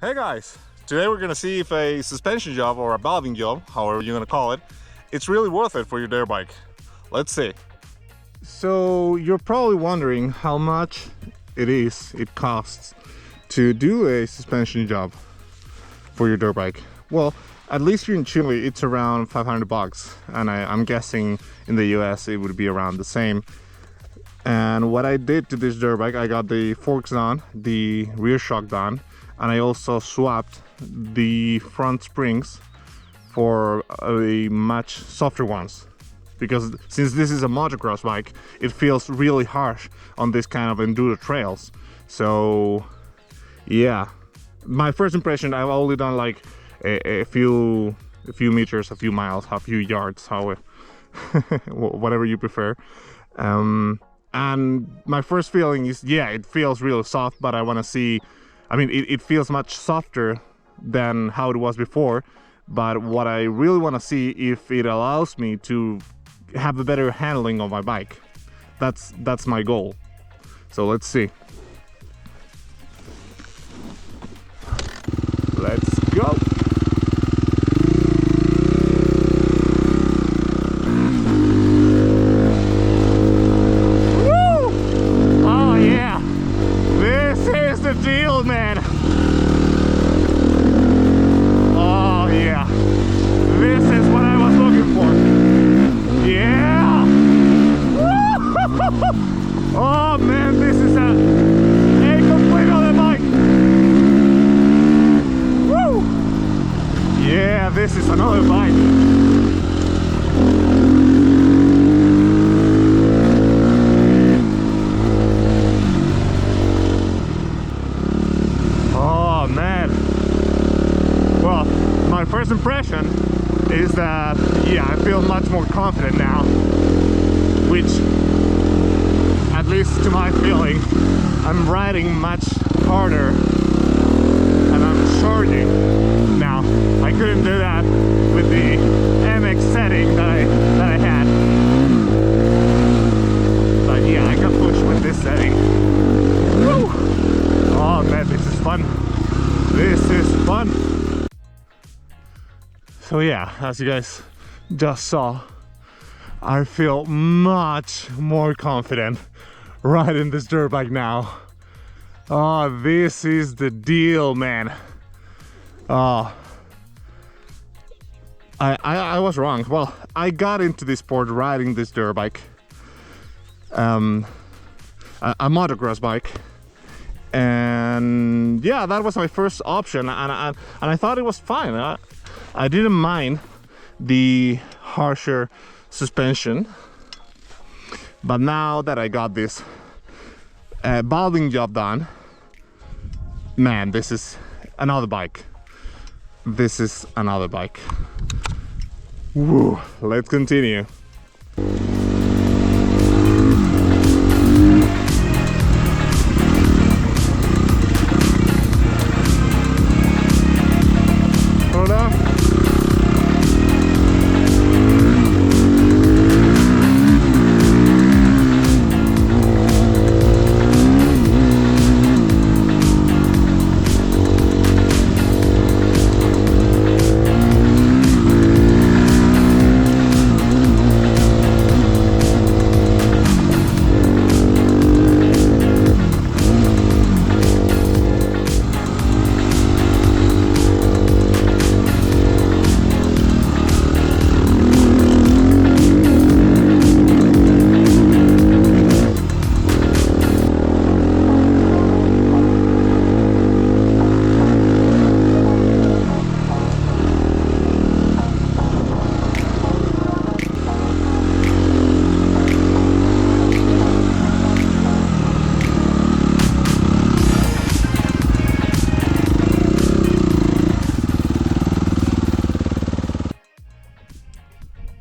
Hey guys, today we're gonna see if a suspension job or a valving job, however you're gonna call it, it's really worth it for your dirt bike. Let's see. So you're probably wondering how much it costs to do a suspension job for your dirt bike. Well, at least here in Chile it's around 500 bucks, and I'm guessing in the US it would be around the same. And what I did to this dirt bike, I got the forks on, the rear shock done, and I also swapped the front springs for a much softer ones, because since this is a motocross bike, it feels really harsh on this kind of enduro trails. So yeah, my first impression, I've only done like a few meters, a few miles, a few yards, how whatever you prefer. And my first feeling is, yeah, it feels really soft, but I want to see, I mean, it feels much softer than how it was before, but what I really want to see if it allows me to have a better handling of my bike. That's my goal. So let's see. Let's go. Deal, man. Oh yeah, this is what I was looking for. Yeah. Oh man, this is a complete other bike. Woo! Yeah, this is another bike. My first impression is that, yeah, I feel much more confident now, which, at least to my feeling, I'm riding much harder and I'm charging now. I couldn't do that with the MX setting that I had, but yeah, I got pushed with this setting. Woo! Oh man, this is fun. This is fun. So yeah, as you guys just saw, I feel much more confident riding this dirt bike now. Oh, this is the deal, man. Oh, I was wrong. Well, I got into this sport riding this dirt bike, a motocross bike, and yeah, that was my first option, and I thought it was fine. I didn't mind the harsher suspension, but now that I got this valving job done, man, this is another bike. This is another bike. Woo, let's continue. Hold on.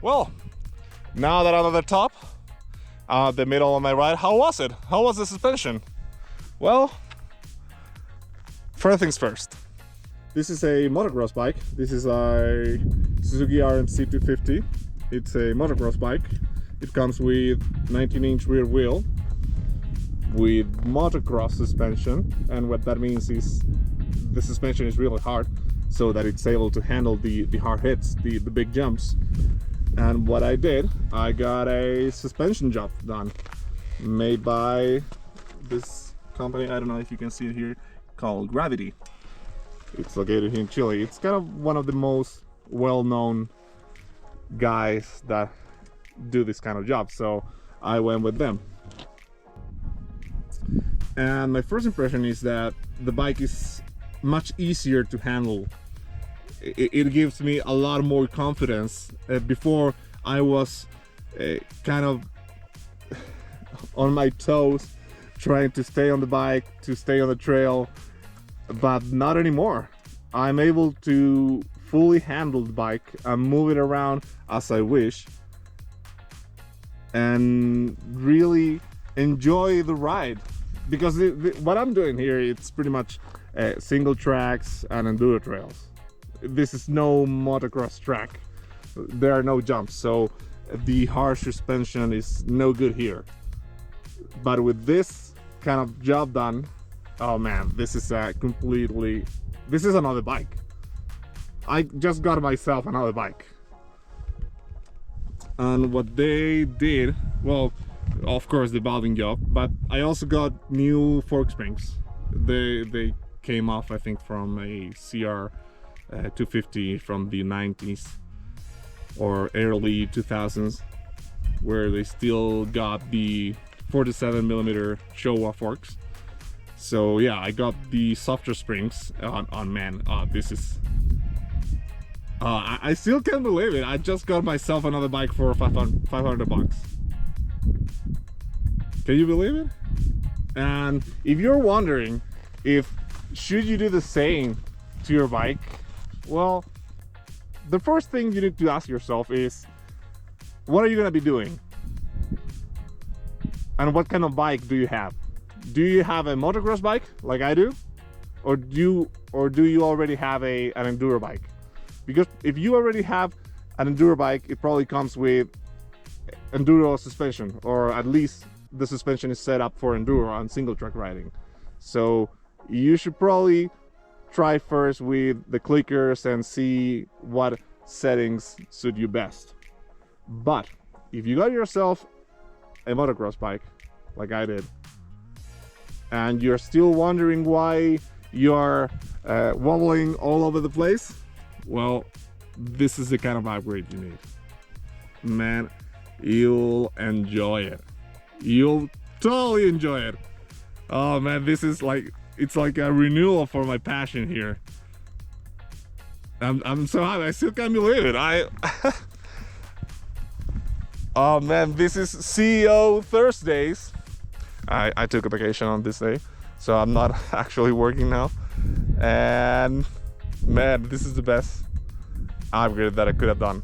Well, now that I'm at the top, the middle of my ride, how was it? How was the suspension? Well, first things first. This is a motocross bike. This is a Suzuki RMC 250. It's a motocross bike. It comes with 19-inch rear wheel with motocross suspension, and what that means is the suspension is really hard, so that it's able to handle the hard hits, the big jumps. And what I did, I got a suspension job done, made by this company, I don't know if you can see it here, called Gravity. It's located here in Chile. It's kind of one of the most well-known guys that do this kind of job, so I went with them. And my first impression is that the bike is much easier to handle. It gives me a lot more confidence. Before I was kind of on my toes, trying to stay on the bike, to stay on the trail, but not anymore. I'm able to fully handle the bike and move it around as I wish, and really enjoy the ride. Because what I'm doing here, it's pretty much single tracks and enduro trails. This is no motocross track. There are no jumps, so the harsh suspension is no good here. But with this kind of job done, oh man, this is another bike. I just got myself another bike. And what they did, well, of course the valving job, but I also got new fork springs. They came off, I think, from a CR 250 from the 90s or early 2000s, where they still got the 47mm Showa forks. So yeah, I got the softer springs on man. This is I still can't believe it. I just got myself another bike for 500 bucks. Can you believe it? And if you're wondering if should you do the same to your bike, well, the first thing you need to ask yourself is, what are you gonna be doing? And what kind of bike do you have? Do you have a motocross bike like I do? Or do you already have an enduro bike? Because if you already have an enduro bike, it probably comes with enduro suspension, or at least the suspension is set up for enduro and single track riding. So you should probably try first with the clickers and see what settings suit you best. But if you got yourself a motocross bike like I did, and you're still wondering why you're wobbling all over the place, well, this is the kind of upgrade you need. Man, you'll enjoy it. You'll totally enjoy it. Oh man, this is like, it's like a renewal for my passion here. I'm so happy. I still can't believe it. Oh man, this is CEO Thursdays. I took a vacation on this day, so I'm not actually working now. And man, this is the best upgrade that I could have done.